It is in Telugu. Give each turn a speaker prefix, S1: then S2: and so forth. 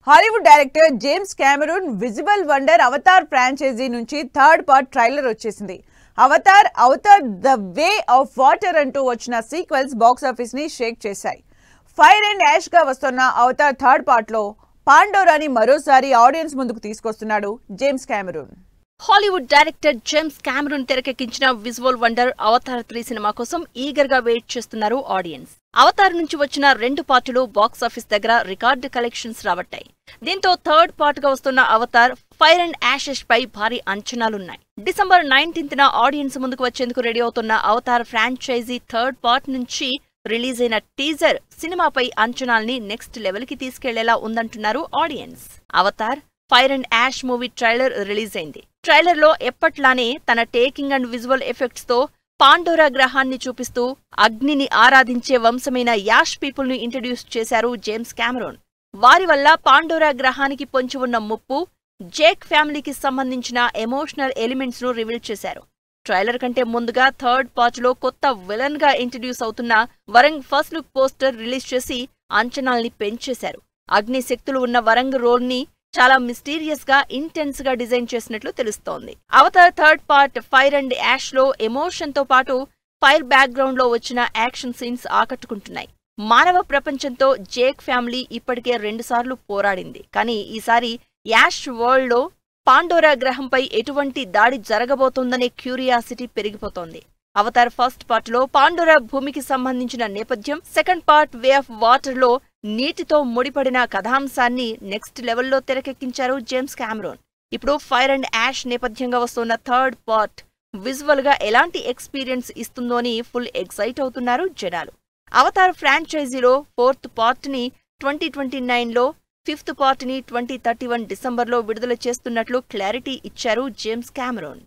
S1: Hollywood director James Cameron visual wonder Avatar franchise నుంచి థర్డ్ పార్ట్ ట్రైలర్ వచ్చేసింది. Avatar the way of water అంటూ వచ్చిన సీక్వెల్స్ బాక్స్ ఆఫీస్ ని షేక్ చేశాయి. ఫైర్ అండ్ యాష్ గా వస్తున్న అవతార్ థర్డ్ పార్ట్ లో పాండోరాని మరోసారి ఆడియన్స్ ముందుకు తీసుకొస్తున్నాడు James Cameron.
S2: Hollywood director James Cameron తెరకెక్కించిన విజువల్ వండర్ అవతార్ 3 సినిమా కోసం ఈగర్ గా వెయిట్ చేస్తున్నారు ఆడియన్స్. అవతార్ నుంచి వచ్చిన 2 పార్టులు బాక్సాఫీస్ దగ్గర రికార్డు కలెక్షన్స్ రాబట్టాయి. దీంతో థర్డ్ పార్ట్ గా వస్తున్న అవతార్ ఫైర్ అండ్ యాషెస్ పై భారీ అంచనాలున్నాయి. డిసెంబర్ 19న ఆడియన్స్ ముందుకు వచ్చేందుకు రెడీ అవుతున్న అవతార్ ఫ్రాంచైజీ థర్డ్ పార్ట్ నుంచి రిలీజ్ అయిన టీజర్ సినిమాపై అంచనాల్ని నెక్స్ట్ లెవెల్ కి తీసుకెళ్లేలా ఉందంటున్నారు audience. Avatar fire and ash movie trailer release అయింది. ట్రైలర్ లో ఎప్పట్లానే తన టేకింగ్ అండ్ విజువల్ ఎఫెక్ట్స్ తో పాండోరా గ్రహాన్ని చూపిస్తూ అగ్నిని ఆరాధించే వంశమైన యాష్ పీపుల్ ను ఇంట్రడ్యూస్ చేశారు జేమ్స్ కెమెరూన్. వారి వల్ల పాండోరా గ్రహానికి పొంచి ఉన్న ముప్పు, జేక్ ఫ్యామిలీకి సంబంధించిన ఎమోషనల్ ఎలిమెంట్స్ ను రివీల్ చేశారు. ట్రైలర్ కంటే ముందుగా థర్డ్ పార్ట్ లో కొత్త విలన్ గా ఇంట్రడ్యూస్ అవుతున్న వరంగ్ ఫస్ట్ లుక్ పోస్టర్ రిలీజ్ చేసి అంచనాల్ని పెంచేశారు. అగ్ని శక్తులు ఉన్న వరంగ్ రోల్ ని చాలా మిస్టీరియస్ గా ఇంటెన్స్ గా డిజైన్ చేసినట్లు తెలుస్తోంది. Avatar third part fire and ash లో ఎమోషన్ తో పాటు ఫైర్ బ్యాక్ గ్రౌండ్ లో వచ్చిన యాక్షన్ సీన్స్ ఆకట్టుకుంటున్నాయి. మానవ ప్రపంచంతో జేక్ ఫ్యామిలీ ఇప్పటికే 2 సార్లు పోరాడింది. కానీ ఈసారి యాష్ వరల్డ్ లో పాండోరా గ్రహంపై ఎటువంటి దాడి జరగబోతోందనే క్యూరియాసిటీ పెరిగిపోతోంది. అవతార్ ఫస్ట్ పార్ట్ లో పాండోరా భూమికి సంబంధించిన నేపథ్యం, second part way of water లో నీటితో ముడిపడిన కథాంశాన్ని నెక్స్ట్ లెవెల్లో తెరకెక్కించారు జేమ్స్ కెమెరూన్. ఇప్పుడు ఫైర్ అండ్ యాష్ నేపథ్యంగా వస్తున్న థర్డ్ పార్ట్ విజువల్ గా ఎలాంటి ఎక్స్పీరియన్స్ ఇస్తుందో అని ఫుల్ ఎక్సైట్ అవుతున్నారు జనాలు. అవతార్ ఫ్రాంచైజీలో 4th పార్ట్ ని 2029లో, 5th పార్ట్ ని 2031 డిసెంబర్లో విడుదల చేస్తున్నట్లు క్లారిటీ ఇచ్చారు జేమ్స్ కెమెరూన్.